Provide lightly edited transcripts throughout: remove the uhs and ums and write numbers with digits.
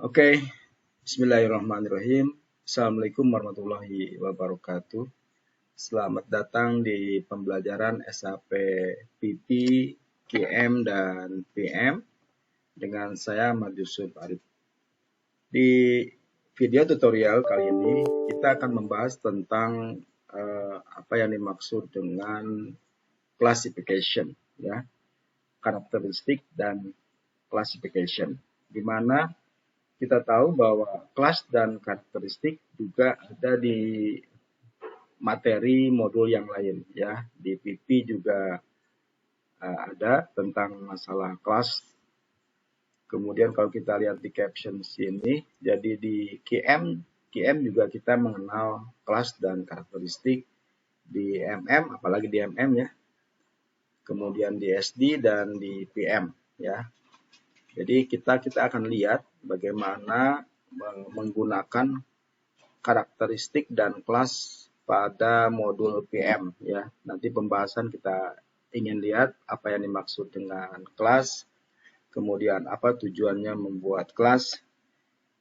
Oke, Bismillahirrahmanirrahim. Assalamualaikum warahmatullahi wabarakatuh. Selamat datang di pembelajaran SAP PP, QM, dan PM dengan saya Ahmad Yusuf Arif. Di video tutorial kali ini kita akan membahas tentang apa yang dimaksud dengan classification, ya, karakteristik dan classification, di mana kita tahu bahwa kelas dan karakteristik juga ada di materi modul yang lain, ya. Di PP juga ada tentang masalah kelas. Kemudian kalau kita lihat di caption sini, jadi di QM juga kita mengenal kelas dan karakteristik. Di MM, apalagi di MM, ya. Kemudian di SD dan di PM, ya. Jadi kita akan lihat bagaimana menggunakan karakteristik dan kelas pada modul PM, ya. Nanti pembahasan kita ingin lihat apa yang dimaksud dengan kelas, kemudian apa tujuannya membuat kelas,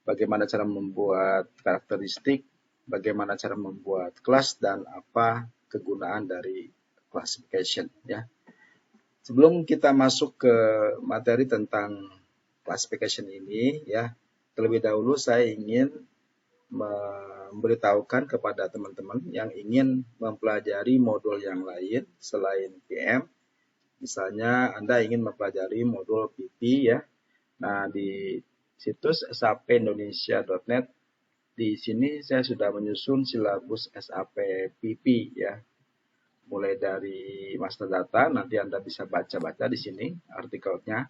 bagaimana cara membuat karakteristik, bagaimana cara membuat kelas, dan apa kegunaan dari classification, ya. Sebelum kita masuk ke materi tentang classification ini, ya, terlebih dahulu saya ingin memberitahukan kepada teman-teman yang ingin mempelajari modul yang lain selain PM. Misalnya Anda ingin mempelajari modul PP, ya. Nah, di situs sapindonesia.net, di sini saya sudah menyusun silabus SAP PP, ya. Mulai dari master data, nanti Anda bisa baca-baca di sini artikelnya.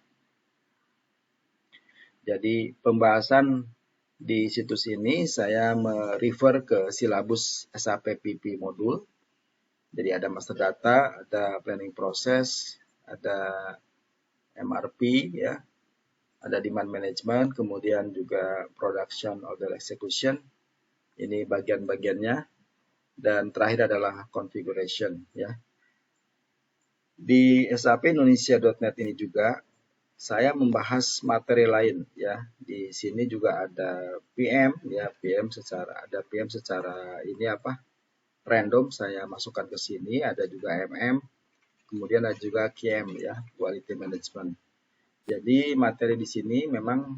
Jadi pembahasan di situs ini saya merefer ke silabus SAP PP modul. Jadi ada master data, ada planning process, ada MRP, ya, ada demand management, kemudian juga production order execution. Ini bagian-bagiannya. Dan terakhir adalah configuration, ya. Di sapindonesia.net ini juga saya membahas materi lain, ya. Di sini juga ada PM, ya, PM secara ini random saya masukkan ke sini, ada juga MM, kemudian ada juga QM, ya, quality management. Jadi materi di sini memang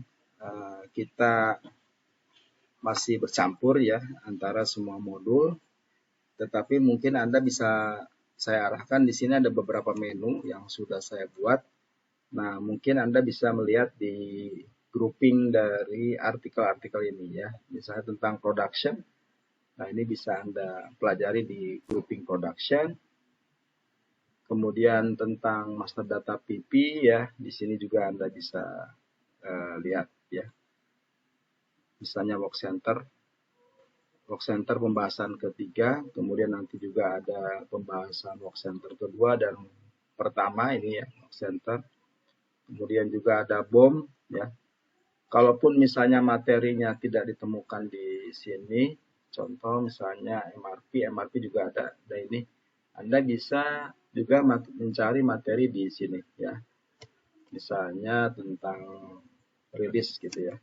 kita masih bercampur, ya, antara semua modul, tetapi mungkin Anda bisa saya arahkan di sini ada beberapa menu yang sudah saya buat. Nah, mungkin Anda bisa melihat di grouping dari artikel-artikel ini, ya. Misalnya tentang production. Nah, ini bisa Anda pelajari di grouping production. Kemudian tentang master data PP, ya. Di sini juga Anda bisa lihat, ya. Misalnya work center pembahasan ketiga, kemudian nanti juga ada pembahasan work center kedua dan pertama ini, ya, work center. Kemudian juga ada BOM, ya. Kalaupun misalnya materinya tidak ditemukan di sini, contoh misalnya MRP juga ada ini. Anda bisa juga mencari materi di sini, ya. Misalnya tentang rilis gitu, ya.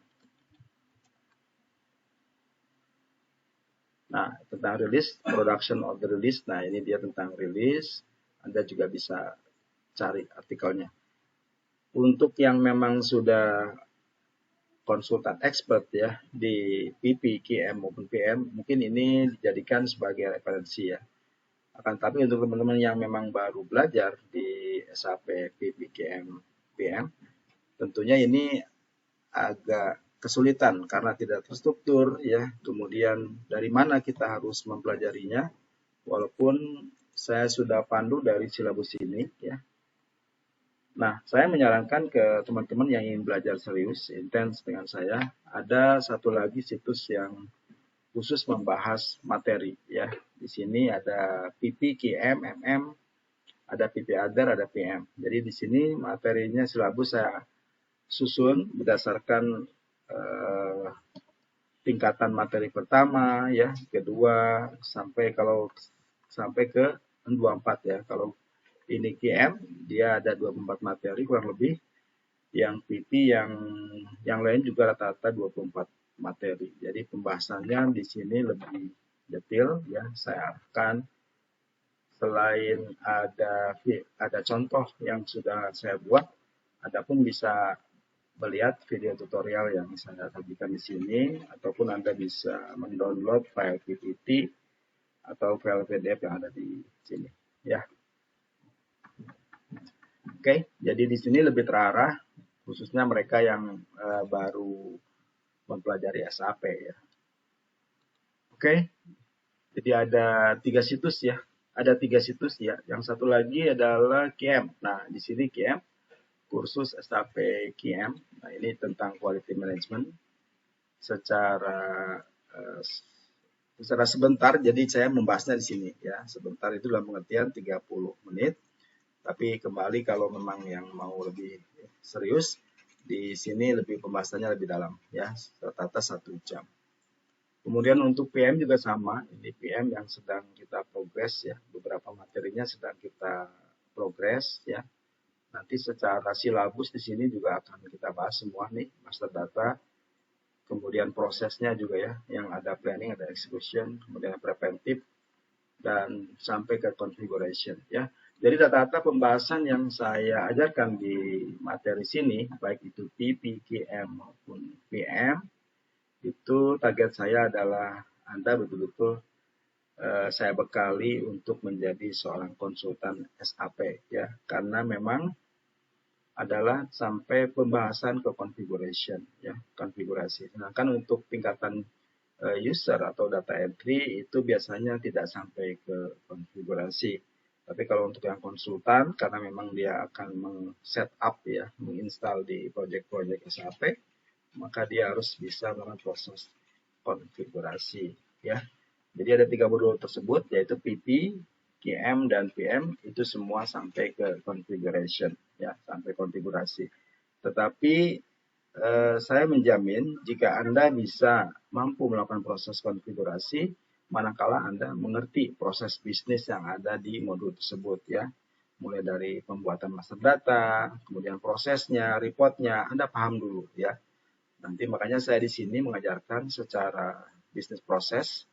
Nah, tentang rilis, production of the release. Nah, ini dia tentang rilis. Anda juga bisa cari artikelnya. Untuk yang memang sudah konsultan expert, ya, di PP, QM maupun PM, mungkin ini dijadikan sebagai referensi, ya. Akan tapi untuk teman-teman yang memang baru belajar di SAP PP, QM, PM, tentunya ini agak kesulitan karena tidak terstruktur, ya. Kemudian dari mana kita harus mempelajarinya, walaupun saya sudah pandu dari silabus ini, ya. Nah, saya menyarankan ke teman-teman yang ingin belajar serius, intens dengan saya, ada satu lagi situs yang khusus membahas materi, ya. Di sini ada PP, QM, MM, ada PP Other, ada PM. Jadi di sini materinya silabus saya susun berdasarkan tingkatan materi pertama, ya, kedua, sampai ke 24, ya. Kalau ini QM, dia ada 24 materi kurang lebih. yang PP yang lain juga rata-rata 24 materi. Jadi pembahasannya di sini lebih detail ya. Saya akan selain ada contoh yang sudah saya buat, Anda pun bisa melihat video tutorial yang saya sajikan di sini, ataupun Anda bisa mendownload file PPT atau file PDF yang ada di sini. Ya, oke. Jadi di sini lebih terarah, khususnya mereka yang baru mempelajari SAP ya. Oke, jadi ada 3 situs ya. Ada 3 situs ya. Yang satu lagi adalah QM. Nah, di sini QM, kursus SAP QM. Nah, ini tentang quality management secara sebentar. Jadi saya membahasnya di sini ya. Sebentar itu dalam pengertian 30 menit. Tapi kembali kalau memang yang mau lebih serius, di sini pembahasannya lebih dalam ya. Rata-rata 1 jam. Kemudian untuk PM juga sama, ini PM yang sedang kita progres ya, beberapa materinya sedang kita progres ya. Nanti secara silabus di sini juga akan kita bahas semua nih, master data, kemudian prosesnya juga ya, yang ada planning, ada execution, kemudian preventive, dan sampai ke configuration ya. Jadi rata-rata pembahasan yang saya ajarkan di materi sini, baik itu PP, QM maupun PM, itu target saya adalah Anda betul-betul saya bekali untuk menjadi seorang konsultan SAP ya, karena memang adalah sampai pembahasan ke configuration ya, konfigurasi. Sedangkan untuk tingkatan user atau data entry itu biasanya tidak sampai ke konfigurasi. Tapi kalau untuk yang konsultan, karena memang dia akan meng-setup ya, menginstal di project-project SAP, maka dia harus bisa melakukan proses konfigurasi ya. Jadi ada 3 modul tersebut yaitu PP, QM dan PM itu semua sampai ke configuration ya, sampai konfigurasi. Tetapi saya menjamin jika Anda bisa mampu melakukan proses konfigurasi manakala Anda mengerti proses bisnis yang ada di modul tersebut ya. Mulai dari pembuatan master data, kemudian prosesnya, reportnya, Anda paham dulu ya. Nanti makanya saya di sini mengajarkan secara bisnis proses,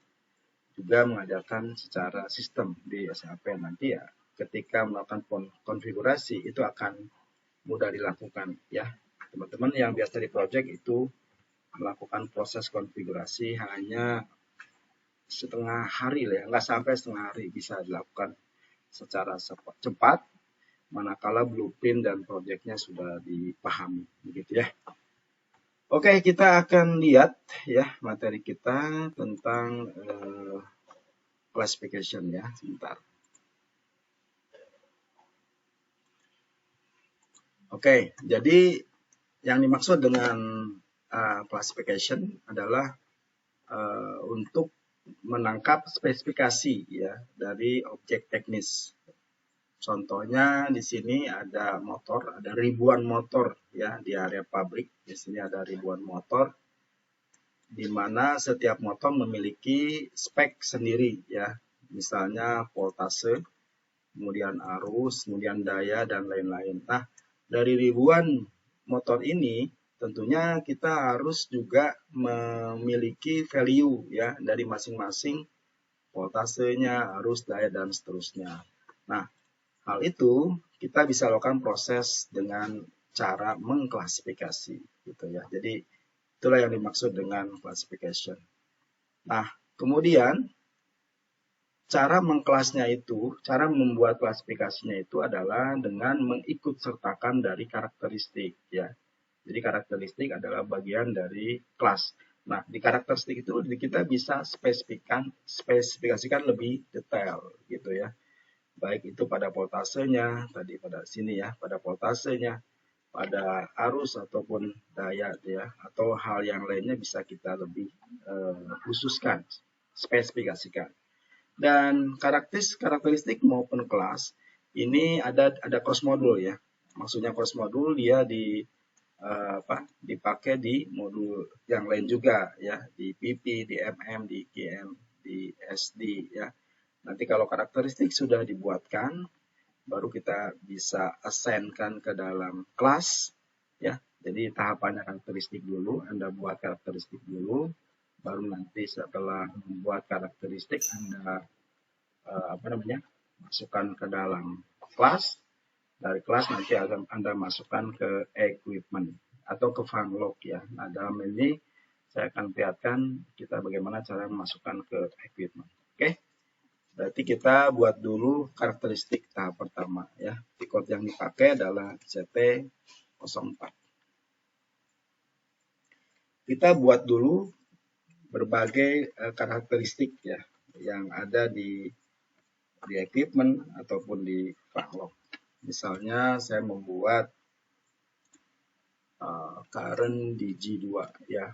juga mengajarkan secara sistem di SAP. Nanti ya ketika melakukan konfigurasi itu akan mudah dilakukan ya. Teman-teman yang biasa di project itu melakukan proses konfigurasi hanya setengah hari lah ya, nggak sampai setengah hari bisa dilakukan secara cepat, manakala blueprint dan projectnya sudah dipahami, begitu ya. Oke, kita akan lihat ya materi kita tentang classification ya, sebentar. Oke, jadi yang dimaksud dengan classification adalah untuk menangkap spesifikasi ya dari objek teknis. Contohnya di sini ada motor, ada ribuan motor ya di area pabrik. Di sini ada ribuan motor, di mana setiap motor memiliki spek sendiri ya. Misalnya voltase, kemudian arus, kemudian daya dan lain-lain. Nah, dari ribuan motor ini tentunya kita harus juga memiliki value ya dari masing-masing voltasenya, arus, daya dan seterusnya. Nah, hal itu kita bisa lakukan proses dengan cara mengklasifikasi gitu ya. Jadi itulah yang dimaksud dengan classification. Nah, kemudian cara mengkelasnya itu, cara membuat klasifikasinya itu adalah dengan mengikut sertakan dari karakteristik ya. Jadi karakteristik adalah bagian dari kelas. Nah, di karakteristik itu kita bisa spesifikasikan lebih detail gitu ya. Baik itu pada voltasenya, tadi pada sini ya, pada voltasenya, pada arus ataupun daya ya, atau hal yang lainnya bisa kita lebih khususkan, spesifikasikan. Dan karakteristik maupun kelas ini ada cross modul ya. Maksudnya cross modul dia dipakai di modul yang lain juga ya, di PP, di MM, di QM, di SD ya. Nanti kalau karakteristik sudah dibuatkan, baru kita bisa assign-kan ke dalam kelas. ya. Jadi tahapannya karakteristik dulu, Anda buat karakteristik dulu, baru nanti setelah membuat karakteristik Anda masukkan ke dalam kelas. Dari kelas nanti akan Anda masukkan ke equipment atau ke funlock ya. Nah, dalam ini saya akan perlihatkan kita bagaimana cara memasukkan ke equipment. Oke. Berarti kita buat dulu karakteristik tahap pertama ya. Keycode yang dipakai adalah CT04. Kita buat dulu berbagai karakteristik ya yang ada di equipment ataupun di funlock. Misalnya saya membuat current di G2 ya.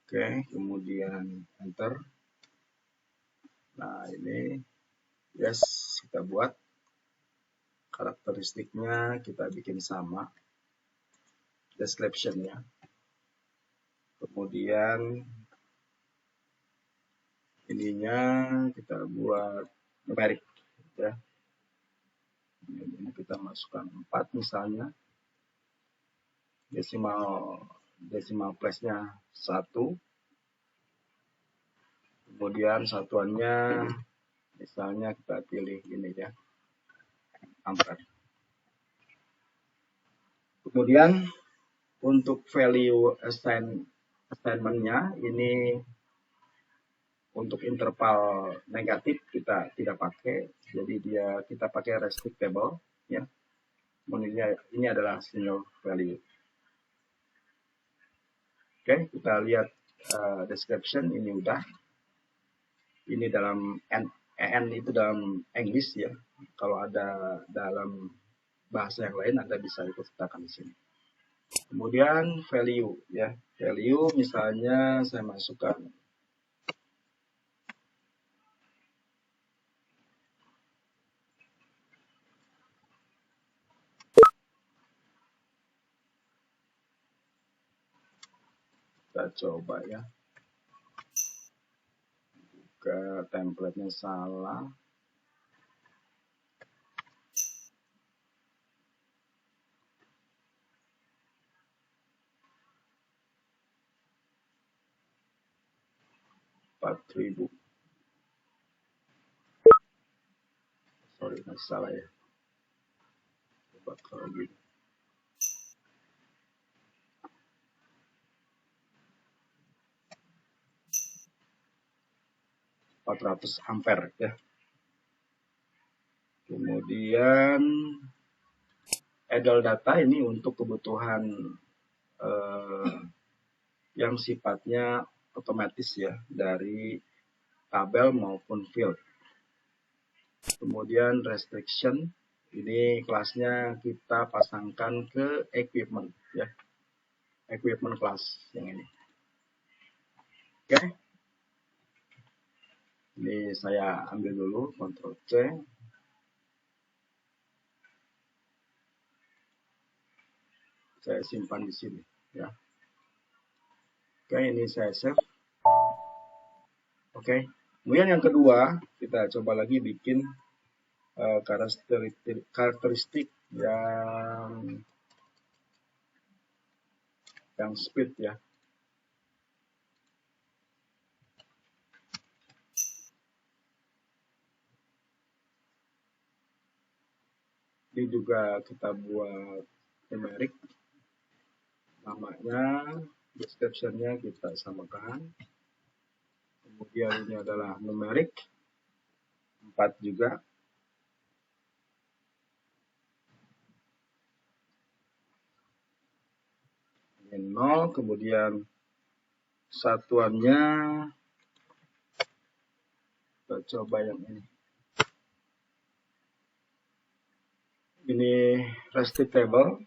Oke, kemudian enter. Nah, ini yes, kita buat karakteristiknya, kita bikin sama description-nya. Kemudian ininya kita buat numerik ya. Ini kita masukkan 4 misalnya. Decimal place-nya 1. Kemudian satuannya misalnya kita pilih ini ya, ampere. Kemudian untuk value assignment-nya ini untuk interval negatif kita tidak pakai, jadi kita pakai restrict table ya. Ini adalah single value. Oke, kita lihat description ini udah. Ini dalam EN itu dalam English ya. Kalau ada dalam bahasa yang lain Anda bisa ikut sertakan di sini. Kemudian value ya. Value misalnya saya masukkan kita coba ya. Ke template-nya salah. Rp4.000. Sorry, masih salah ya. Coba kalau gitu. 400 ampere ya. Kemudian idle data ini untuk kebutuhan yang sifatnya otomatis ya, dari tabel maupun field. Kemudian restriction ini kelasnya kita pasangkan ke equipment ya, equipment class yang ini. Oke. Ini saya ambil dulu, Ctrl C. Saya simpan di sini ya. Oke, ini saya save. Oke. Kemudian yang kedua, kita coba lagi bikin karakteristik yang speed ya. Ini juga kita buat numerik, namanya, description-nya kita samakan. Kemudian ini adalah numerik 4 juga. Ini 0, kemudian satuannya kita coba yang ini. Ini restrict table.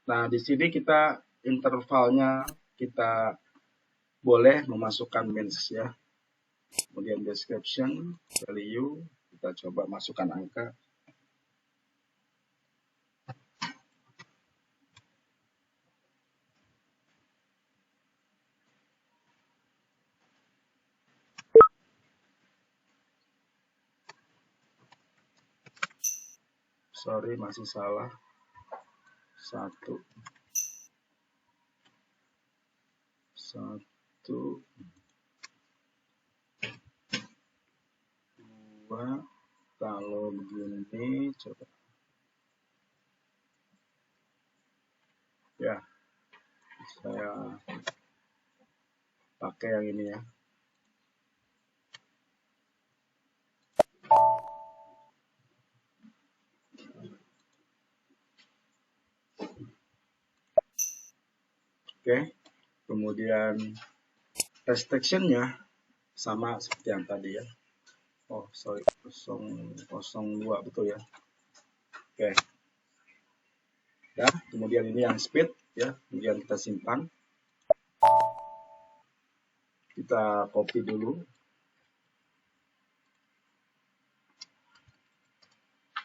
Nah, di sini kita intervalnya kita boleh memasukkan means ya. Kemudian description, value, kita coba masukkan angka. Sorry, masih salah. satu, dua. Kalau begini coba ya, saya pakai yang ini ya. Oke, kemudian restriction-nya sama seperti yang tadi ya. Oh sorry, 002 betul ya. Oke, ya, kemudian ini yang speed ya, kemudian kita simpan, kita copy dulu.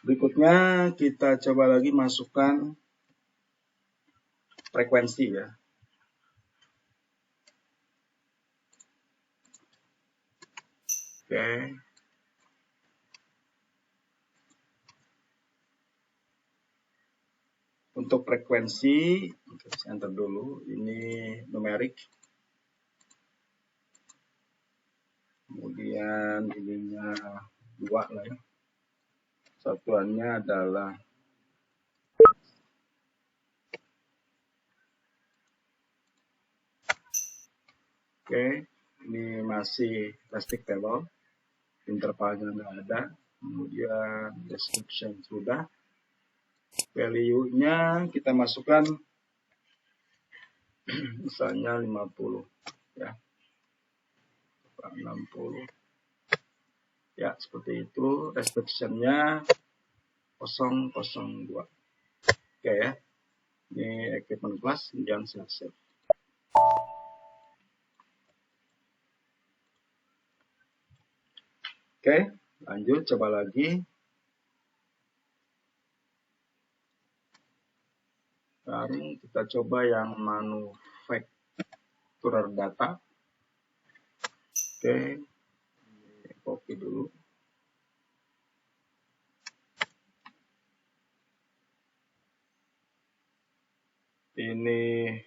Berikutnya kita coba lagi masukkan frekuensi ya. Oke. Untuk frekuensi, saya enter dulu, ini numerik. Kemudian ininya 2 lah ya. Satuannya adalah oke, ini masih restrictable, intervalnya nggak ada, kemudian description sudah, value-nya kita masukkan misalnya 50 ya, 60 ya, seperti itu. Restriction-nya 002. Oke ya, ini equipment class, kemudian save. Oke, lanjut coba lagi. Sekarang kita coba yang manufacturer data. Oke, copy dulu. Ini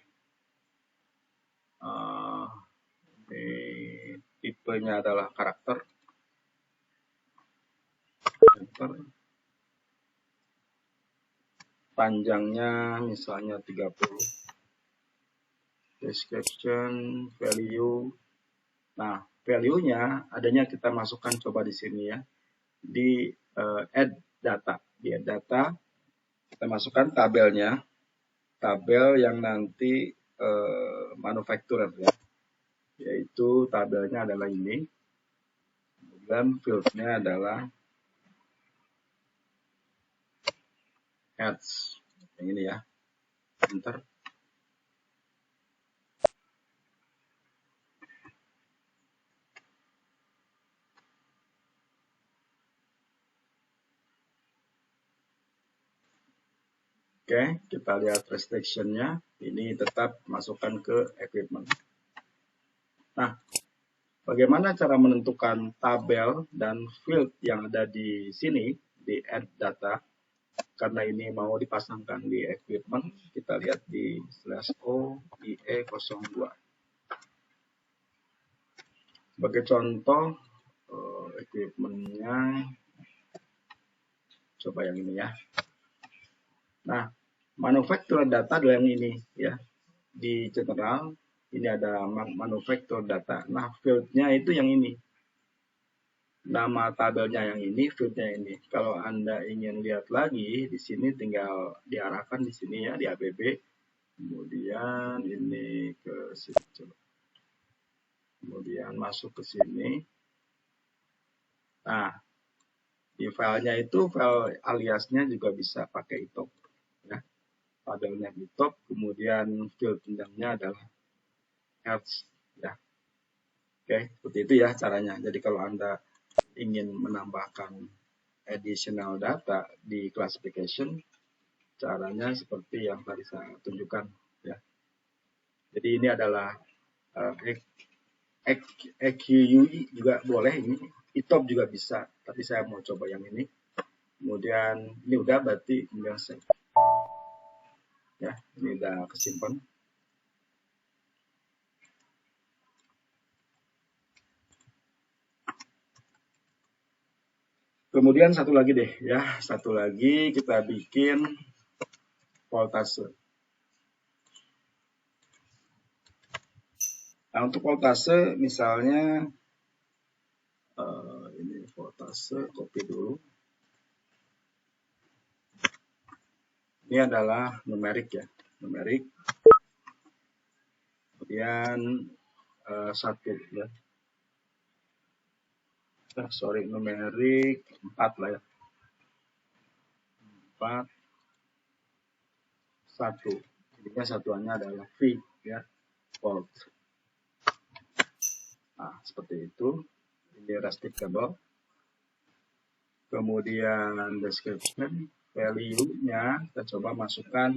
tipenya adalah karakter. Panjangnya misalnya 30. Description, value. Nah, value-nya adanya kita masukkan coba di sini ya. Di add data. Di add data kita masukkan tabelnya. Tabel yang nanti manufacturer ya. Yaitu tabelnya adalah ini. Dan field-nya adalah ads. Yang ini ya. Enter. Oke, kita lihat restriction-nya. Ini tetap masukkan ke equipment. Nah, bagaimana cara menentukan tabel dan field yang ada di sini, di add data? Karena ini mau dipasangkan di equipment, kita lihat di /o IE02. Sebagai contoh, equipment-nya, coba yang ini ya. Nah, manufacturer data adalah yang ini ya. Di general ini ada manufacturer data. Nah, field-nya itu yang ini. Nama tabelnya yang ini, field-nya ini. Kalau Anda ingin lihat lagi di sini tinggal diarahkan di sini ya di ABB. Kemudian ini ke sini coba. Kemudian masuk ke sini. Nah, di filenya itu file aliasnya juga bisa pakai itop ya. Tabelnya itop, kemudian field nya adalah ads ya. Oke, seperti itu ya caranya. Jadi kalau Anda ingin menambahkan additional data di classification, caranya seperti yang tadi saya tunjukkan ya. Jadi ini adalah EQUI juga boleh, ini itop juga bisa, tapi saya mau coba yang ini. Kemudian ini udah berarti kemudian save. ya. Ini udah kesimpan. Kemudian satu lagi deh ya, satu lagi kita bikin voltase. Nah, untuk voltase misalnya ini voltase, copy dulu. Ini adalah numerik ya, numerik. Kemudian 1 ya. Sorry, numerik 4 lah ya. 4 1. Jadinya satuannya adalah V ya, volt. Nah, seperti itu. Ini resting table. Kemudian description, value-nya kita coba masukkan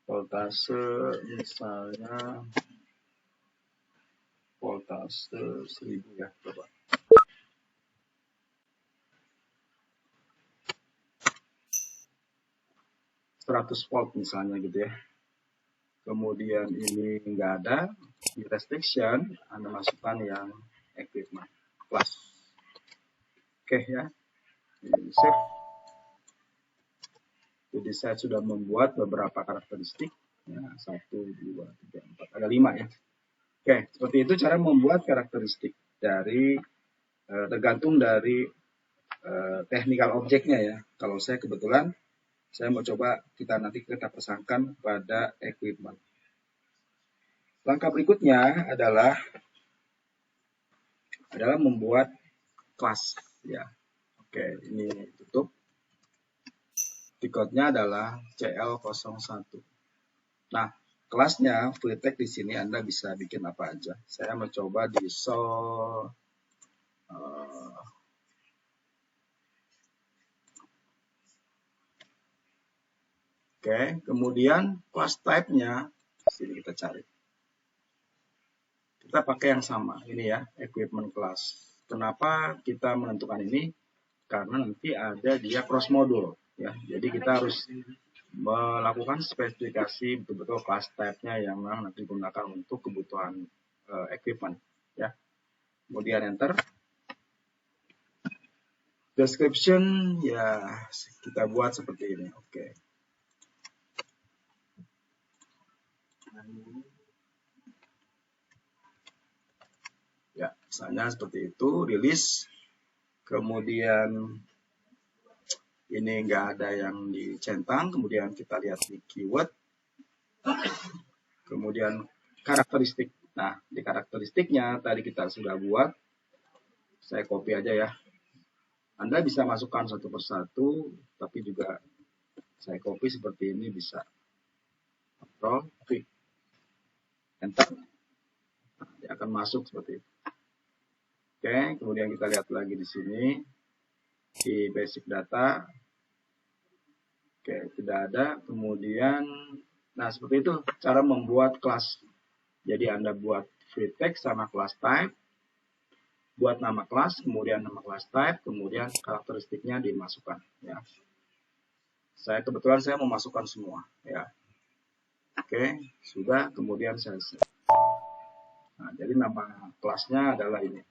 voltase, misalnya voltase 1000 ya, coba. Volt misalnya gitu ya. Kemudian ini enggak ada, di restriction Anda masukkan yang equipment class. Oke ya, ini save. Jadi saya sudah membuat beberapa karakteristik ya, 1, 2, 3, 4, ada 5 ya. Oke, seperti itu cara membuat karakteristik dari tergantung dari technical objeknya ya. Kalau saya kebetulan saya mau coba nanti kita pasangkan pada equipment. Langkah berikutnya adalah membuat kelas ya. Oke, ini tutup. Decode-nya adalah CL01. Nah, kelasnya FreeText di sini Anda bisa bikin apa aja. Saya mencoba di show Oke, kemudian class type-nya sini kita cari. Kita pakai yang sama, ini ya, equipment class. Kenapa kita menentukan ini? Karena nanti ada dia cross modul ya. Jadi kita harus melakukan spesifikasi betul-betul class type-nya yang memang nanti digunakan untuk kebutuhan equipment ya. Kemudian enter. Description ya kita buat seperti ini. Oke. Ya, misalnya seperti itu, rilis. Kemudian ini enggak ada yang dicentang, kemudian kita lihat di keyword. Kemudian karakteristik. Nah, di karakteristiknya tadi kita sudah buat. Saya copy aja ya. Anda bisa masukkan satu persatu, tapi juga saya copy seperti ini bisa. Control, klik, enter. Nah, dia akan masuk seperti itu. Oke, kemudian kita lihat lagi di sini di basic data. Oke, tidak ada. Kemudian, nah seperti itu cara membuat kelas. Jadi Anda buat FreeText sama class type, buat nama kelas, kemudian nama class type, kemudian karakteristiknya dimasukkan. Ya. Kebetulan saya memasukkan semua. Ya. Oke, sudah. Kemudian saya save. Nah, jadi nama kelasnya adalah ini.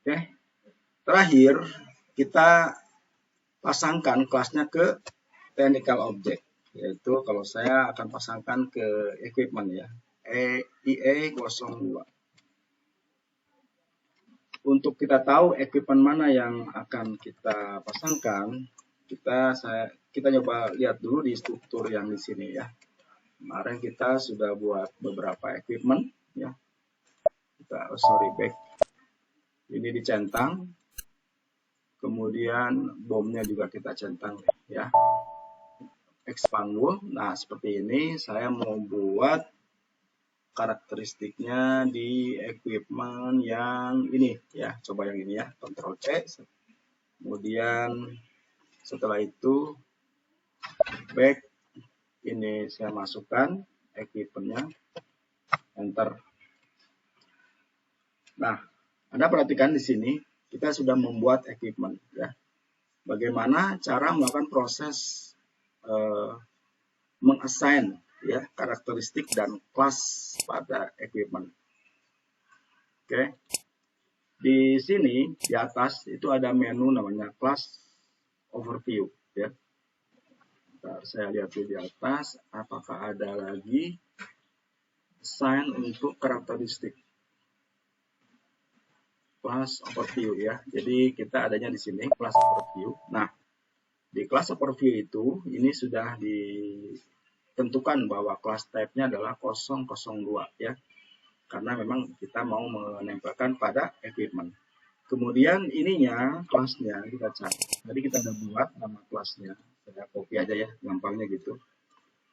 Oke, terakhir kita pasangkan kelasnya ke technical object, yaitu kalau saya akan pasangkan ke equipment ya, IE02. Untuk kita tahu equipment mana yang akan kita pasangkan, kita coba lihat dulu di struktur yang di sini ya. Kemarin kita sudah buat beberapa equipment ya. Back. Ini dicentang. Kemudian bomnya juga kita centang ya. Expand wall. Nah, seperti ini saya mau buat karakteristiknya di equipment yang ini ya. Coba yang ini ya. Ctrl C. Kemudian setelah itu back ini saya masukkan equipment-nya, enter. Nah, Anda perhatikan di sini kita sudah membuat equipment ya. Bagaimana cara melakukan proses mengassign ya karakteristik dan kelas pada equipment. Oke. Di sini di atas itu ada menu namanya class overview ya. Bentar, saya lihat di atas apakah ada lagi assign untuk karakteristik. Class overview ya. Jadi kita adanya di sini class overview. Nah, di class overview itu ini sudah ditentukan bahwa class type-nya adalah 002 ya. Karena memang kita mau menempelkan pada equipment. Kemudian ininya kelasnya kita cari. Tadi kita udah buat nama kelasnya. Saya copy aja ya, gampangnya gitu.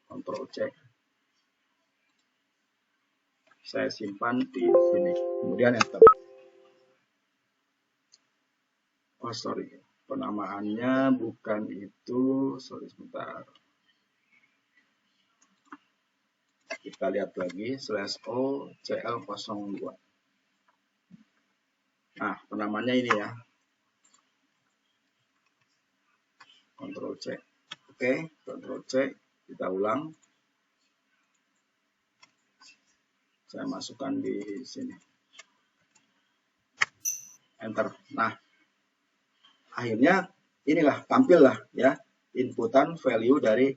Ctrl C. Saya simpan di sini. Kemudian enter. Oh sorry, penamaannya bukan itu. Sorry sebentar. Kita lihat lagi /o cl02. Nah, penamanya ini ya. Ctrl C. Oke, Ctrl C. Kita ulang. Saya masukkan di sini. Enter. Nah, akhirnya inilah tampillah ya inputan value dari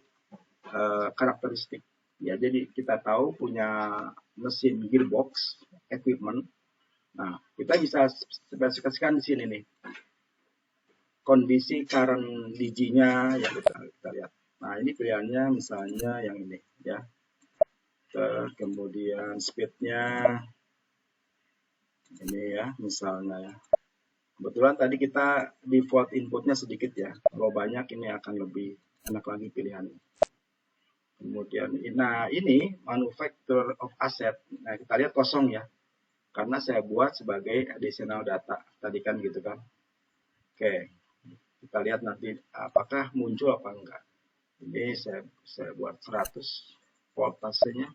karakteristik. Ya, jadi kita tahu punya mesin gearbox equipment. Nah, kita bisa spesifikasikan di sini nih. Kondisi current DG-nya yang kita lihat. Nah, ini pilihannya misalnya yang ini ya. Kemudian speed-nya ini ya, misalnya ya. Kebetulan tadi kita default inputnya sedikit ya. Kalau banyak ini akan lebih enak lagi pilihannya. Kemudian, nah ini manufacturer of asset. Nah, kita lihat kosong ya. Karena saya buat sebagai additional data. Tadi kan gitu kan. Oke. Kita lihat nanti apakah muncul apa enggak. Ini saya buat 100 voltasenya.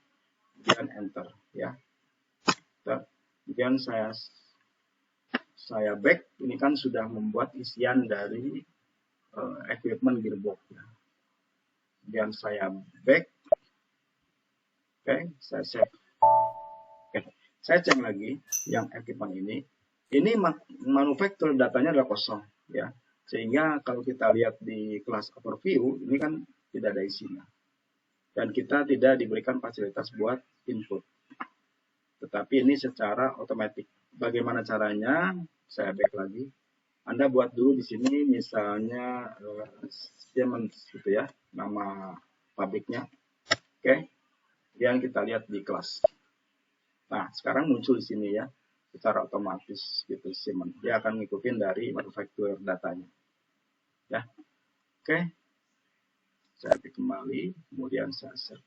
Kemudian enter ya. Kemudian saya back. Ini kan sudah membuat isian dari equipment gearbox ya. Kemudian saya back. Oke, saya save. Oke, saya cek lagi yang equipment ini. Ini manufacturer datanya adalah kosong ya. Sehingga kalau kita lihat di kelas overview ini kan tidak ada isinya. Dan kita tidak diberikan fasilitas buat input. Tetapi ini secara otomatis. Bagaimana caranya? Saya back lagi. Anda buat dulu di sini misalnya Siemens gitu ya, nama pabriknya. Oke. Kemudian kita lihat di kelas. Nah, sekarang muncul di sini ya, secara otomatis gitu Siemens. Dia akan ngikutin dari manufacturer datanya. Ya. Oke. Saya klik kembali, kemudian saya save.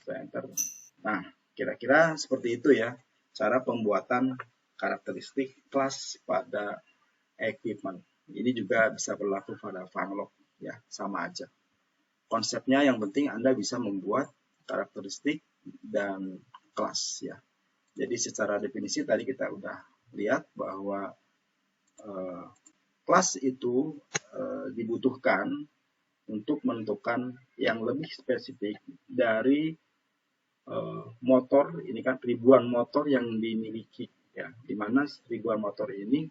Saya enter. Nah, kira-kira seperti itu ya, cara pembuatan karakteristik kelas pada equipment. Ini juga bisa berlaku pada funlock ya, sama aja. Konsepnya yang penting Anda bisa membuat karakteristik dan kelas ya. Jadi secara definisi tadi kita udah lihat bahwa kelas itu dibutuhkan untuk menentukan yang lebih spesifik dari motor. Ini kan ribuan motor yang dimiliki ya, di mana ribuan motor ini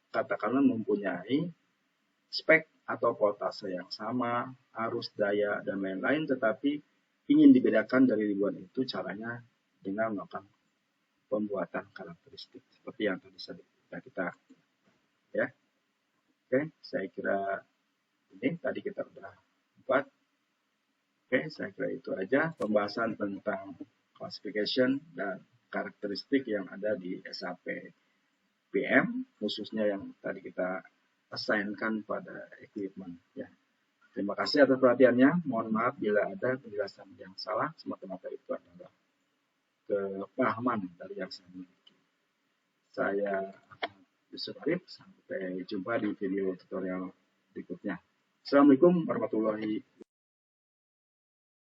katakanlah mempunyai spek atau voltase yang sama, arus daya dan lain-lain, tetapi ingin dibedakan dari ribuan itu caranya dengan melakukan pembuatan karakteristik seperti yang tadi sudah kita ya. Oke, saya kira ini tadi kita sudah buat. Oke, saya kira itu aja pembahasan tentang classification dan karakteristik yang ada di SAP PM, khususnya yang tadi kita assign-kan pada equipment. Ya. Terima kasih atas perhatiannya. Mohon maaf bila ada penjelasan yang salah, semata-mata itu adalah kepahaman dari yang saya miliki. Saya Yusuf Arif, sampai jumpa di video tutorial berikutnya. Assalamualaikum warahmatullahi wabarakatuh.